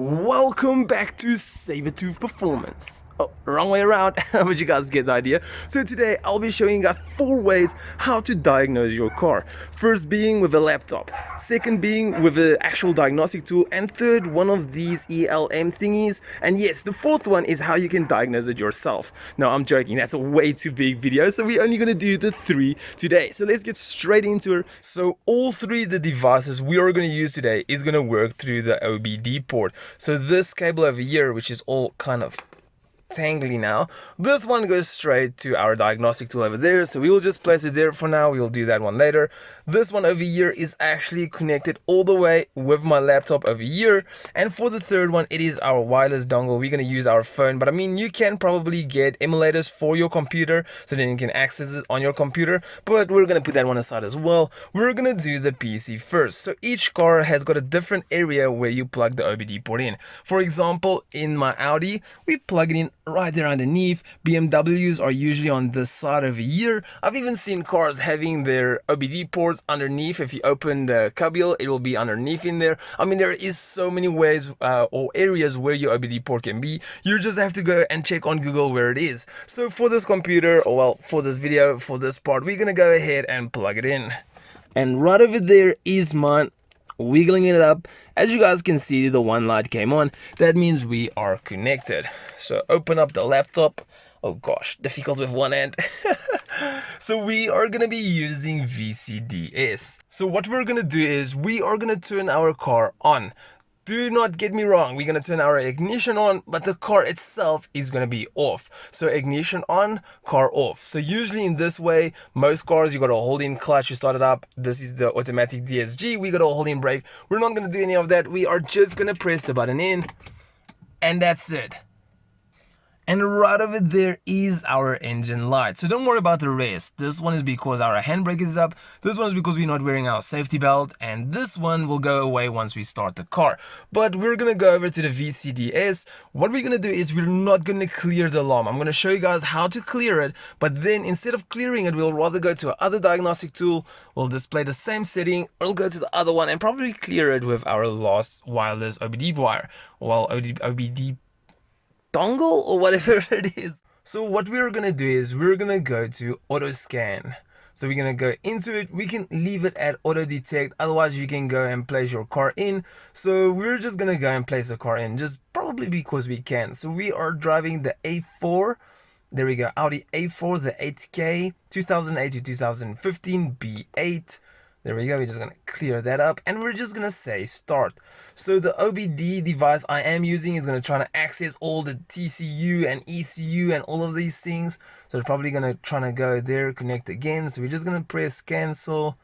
Welcome back to Sabertooth Performance. Oh, wrong way around, but you guys get the idea. So today I'll be showing you guys 4 ways how to diagnose your car. First being with a laptop, second being with an actual diagnostic tool, and third one of these ELM thingies. And yes, the fourth one is how you can diagnose it yourself. No, I'm joking, that's a way too big video, so we're only gonna do the 3 today. So let's get straight into it. So all 3 of the devices we are gonna use today is gonna work through the OBD port. So this cable over here, which is all kind of tangly now, this one goes straight to our diagnostic tool over there, so we will just place it there for now. We will do that one later. This one over here is actually connected all the way with my laptop over here, and for the third one it is our wireless dongle. We're going to use our phone, but I mean you can probably get emulators for your computer so then you can access it on your computer, but we're going to put that one aside as well. We're going to do the PC first. So each car has got a different area where you plug the OBD port in. For example, in my Audi we plug it in right there underneath. BMWs are usually on this side over here. I've even seen cars having their OBD ports underneath. If you open the cubby, it will be underneath in there. I mean, there is so many ways or areas where your OBD port can be. You just have to go and check on Google where it is. So for this computer, or well, for this video, for this part, we're gonna go ahead and plug it in. And right over there is mine, wiggling it up. As you guys can see, the one light came on. That means we are connected. So open up the laptop. Oh gosh, difficult with one hand. So we are gonna be using VCDS. So what we're gonna do is we are gonna turn our car on. Do not get me wrong, we're going to turn our ignition on, but the car itself is going to be off. So ignition on, car off. So usually in this way, most cars, you got to hold in clutch, you start it up. This is the automatic DSG, we got to hold in brake. We're not going to do any of that. We are just going to press the button in, and that's it. And right over there is our engine light. So don't worry about the rest. This one is because our handbrake is up. This one is because we're not wearing our safety belt. And this one will go away once we start the car. But we're going to go over to the VCDS. What we're going to do is we're not going to clear the alarm. I'm going to show you guys how to clear it. But then instead of clearing it, we'll rather go to another diagnostic tool. We'll display the same setting. We'll go to the other one and probably clear it with our last wireless OBD wire. Well, OBD dongle or whatever it is. So what we're gonna do is we're gonna go to auto scan. So we're gonna go into it. We can leave it at auto detect, otherwise you can go and place your car in. So we're just gonna go and place the car in, just probably because we can. So we are driving the A4. There we go, Audi A4, the 8K 2008 to 2015 B8. There we go, we're just gonna clear that up and we're just gonna say start. So the OBD device I am using is gonna try to access all the TCU and ECU and all of these things. So it's probably gonna try to go there, connect again. So we're just gonna press cancel.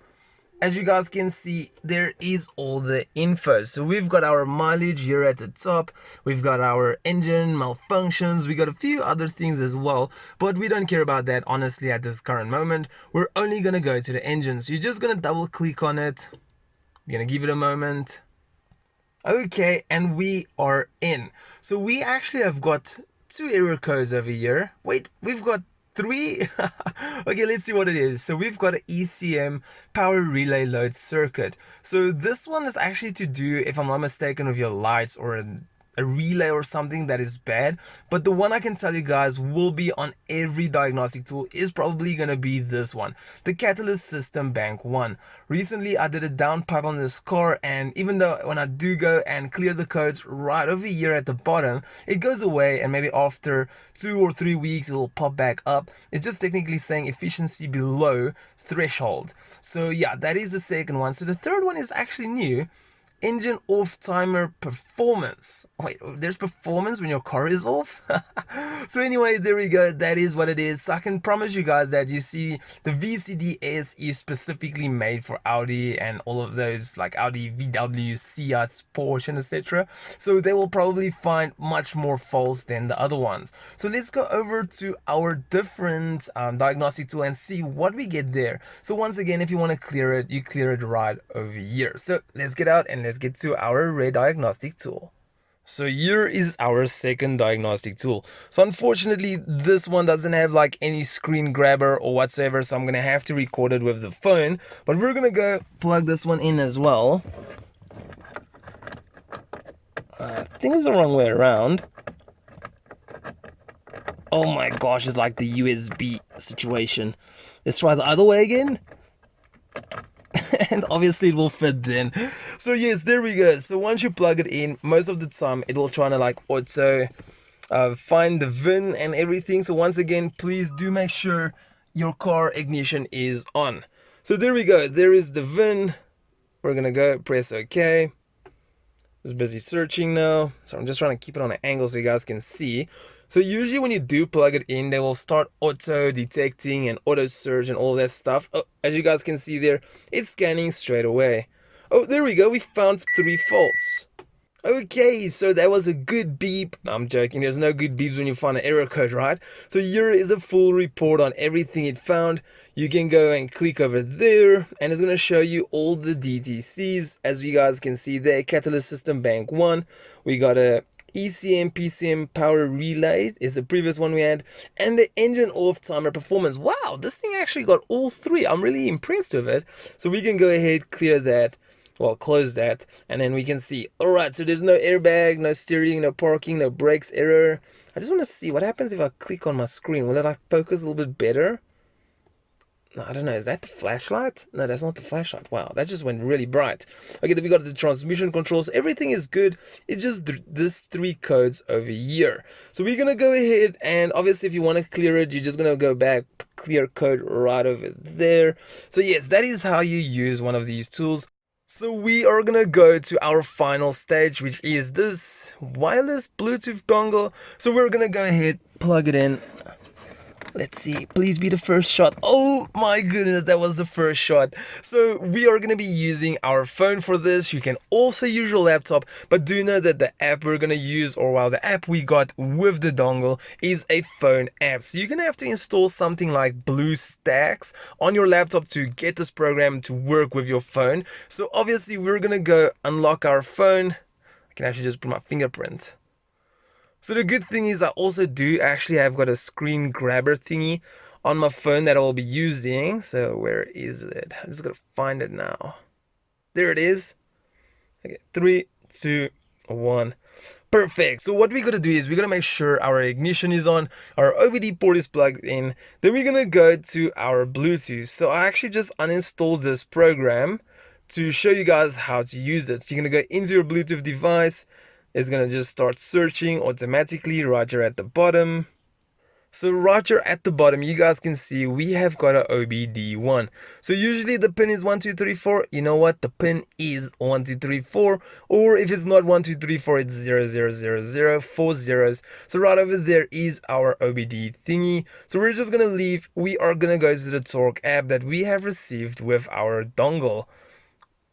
As you guys can see, there is all the info. So we've got our mileage here at the top. We've got our engine malfunctions. We got a few other things as well, but we don't care about that honestly at this current moment. We're only gonna go to the engine. So you're just gonna double click on it. You're gonna give it a moment. Okay, and we are in. So we actually have got 2 error codes over here. Wait, we've got 3. Okay, let's see what it is. So we've got an ECM power relay load circuit. So this one is actually to do, if I'm not mistaken, with your lights or a relay or something that is bad. But the one I can tell you guys will be on every diagnostic tool is probably going to be this one, the catalyst system bank 1. Recently I did a downpipe on this car, and even though when I do go and clear the codes right over here at the bottom, it goes away, and maybe after 2 or 3 weeks it will pop back up. It's just technically saying efficiency below threshold. So yeah, that is the second one. So the third one is actually new. Engine off timer performance. Wait, there's performance when your car is off? So anyway, there we go. That is what it is. So I can promise you guys that you see the VCDS is specifically made for Audi and all of those, like Audi, VW, Seat, Porsche, and etc. So they will probably find much more faults than the other ones. So let's go over to our different diagnostic tool and see what we get there. So once again, if you want to clear it, you clear it right over here. So let's get out and let's get to our red diagnostic tool. So here is our second diagnostic tool. So unfortunately this one doesn't have like any screen grabber or whatsoever, so I'm gonna have to record it with the phone, but we're gonna go plug this one in as well. I think it's the wrong way around. Oh my gosh, it's like the USB situation. Let's try the other way again. And obviously it will fit then. So yes, there we go. So once you plug it in, most of the time it will try to like auto find the VIN and everything. So once again, please do make sure your car ignition is on. So there we go. There is the VIN. We're gonna go press OK. It's busy searching now, so I'm just trying to keep it on an angle so you guys can see. So usually when you do plug it in, they will start auto detecting and auto search and all that stuff. Oh, as you guys can see there, it's scanning straight away. Oh, there we go. We found 3 faults. Okay, so that was a good beep. No, I'm joking. There's no good beeps when you find an error code, right? So here is a full report on everything it found. You can go and click over there, and it's going to show you all the DTCs. As you guys can see there, Catalyst System Bank 1. We got a ECM PCM power relay is the previous one we had, and the engine off timer performance. Wow, this thing actually got all 3. I'm really impressed with it. So we can go ahead, clear that. Well, close that, and then we can see. All right, so there's no airbag, no steering, no parking, no brakes error. I just want to see what happens if I click on my screen. Will it like focus a little bit better? No, I don't know. Is that the flashlight? No, that's not the flashlight. Wow, that just went really bright. Okay, then we got the transmission controls. Everything is good. It's just this 3 codes over here. So we're going to go ahead, and obviously if you want to clear it, you're just going to go back, clear code right over there. So yes, that is how you use one of these tools. So we are gonna go to our final stage, which is this wireless Bluetooth dongle. So we're gonna go ahead, plug it in. Let's see, please be the first shot. Oh my goodness, that was the first shot. So we are going to be using our phone for this. You can also use your laptop, but do know that the app we're going to use, or well, the app we got with the dongle is a phone app. So you're going to have to install something like BlueStacks on your laptop to get this program to work with your phone. So obviously we're going to go unlock our phone. I can actually just put my fingerprint. So the good thing is I also do actually have got a screen grabber thingy on my phone that I'll be using. So where is it? I'm just gonna find it now. There it is. Okay, 3, 2, 1. Perfect. So what we're gonna do is we're gonna make sure our ignition is on, our OBD port is plugged in. Then we're gonna go to our Bluetooth. So I actually just uninstalled this program to show you guys how to use it. So you're gonna go into your Bluetooth device. It's gonna just start searching automatically right here at the bottom. So right here at the bottom, you guys can see we have got a OBD1. So usually the pin is 1, 2, 3, 4. You know what? The pin is 1, 2, 3, 4. Or if it's not 1, 2, 3, 4, it's 0, 0, 0, 0, 4 zeros. So right over there is our OBD thingy. So we're just gonna leave. We are gonna go to the Torque app that we have received with our dongle.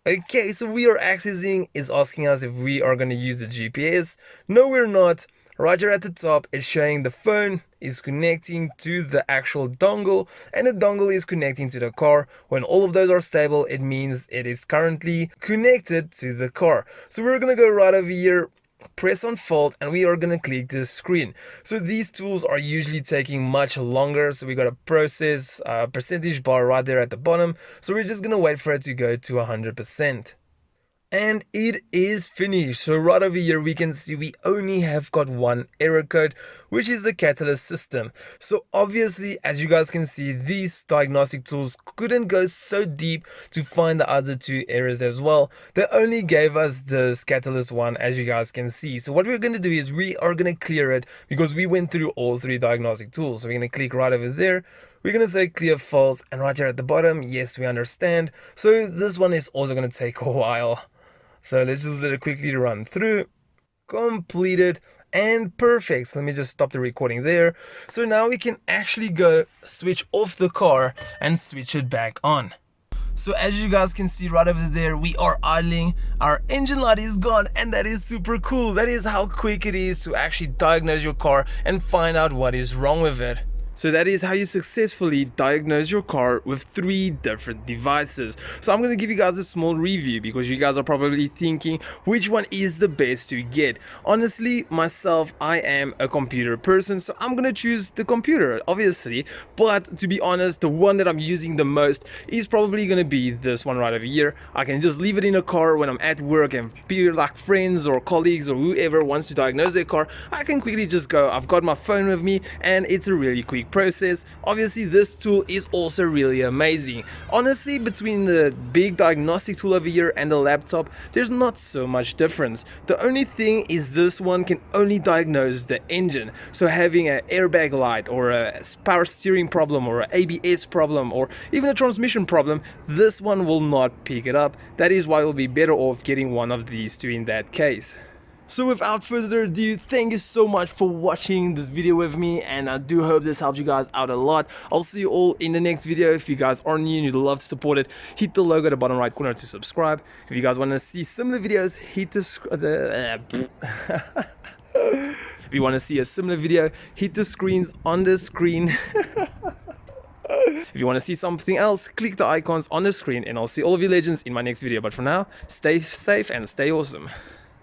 Okay, so we are accessing, it's asking us if we are going to use the GPS. No, we're not. Right here at the top, it's showing the phone is connecting to the actual dongle, and the dongle is connecting to the car. When all of those are stable, it means it is currently connected to the car. So we're going to go right over here, press on fault, and we are going to click the screen. So these tools are usually taking much longer, so we got a process percentage bar right there at the bottom. So we're just going to wait for it to go to 100%. And it is finished. So right over here we can see we only have got one error code, which is the catalyst system. So obviously, as you guys can see, these diagnostic tools couldn't go so deep to find the other 2 errors as well. They only gave us this catalyst one, as you guys can see. So what we're going to do is we are going to clear it because we went through all 3 diagnostic tools. So we're going to click right over there. We're going to say clear faults, and right here at the bottom, yes, we understand. So this one is also going to take a while. So let's just let it quickly run through, completed, and perfect. So let me just stop the recording there. So now we can actually go switch off the car and switch it back on. So as you guys can see right over there, we are idling, our engine light is gone, and that is super cool. That is how quick it is to actually diagnose your car and find out what is wrong with it. So that is how you successfully diagnose your car with 3 different devices. So I'm going to give you guys a small review because you guys are probably thinking which one is the best to get. Honestly, myself, I am a computer person, so I'm going to choose the computer, obviously. But to be honest, the one that I'm using the most is probably going to be this one right over here. I can just leave it in a car when I'm at work, and people like friends or colleagues or whoever wants to diagnose their car, I can quickly just go. I've got my phone with me and it's a really quick process. Obviously, this tool is also really amazing. Honestly, between the big diagnostic tool over here and the laptop, there's not so much difference. The only thing is this one can only diagnose the engine. So having an airbag light or a power steering problem or an ABS problem or even a transmission problem, this one will not pick it up. That is why you'll be better off getting one of these two in that case. So without further ado, thank you so much for watching this video with me, and I do hope this helped you guys out a lot. I'll see you all in the next video. If you guys are new and you'd love to support it, hit the logo at the bottom right corner to subscribe. If you guys want to see similar videos, hit the if you want to see a similar video, hit the screens on the screen. If you want to see something else, click the icons on the screen and I'll see all of you legends in my next video. But for now, stay safe and stay awesome.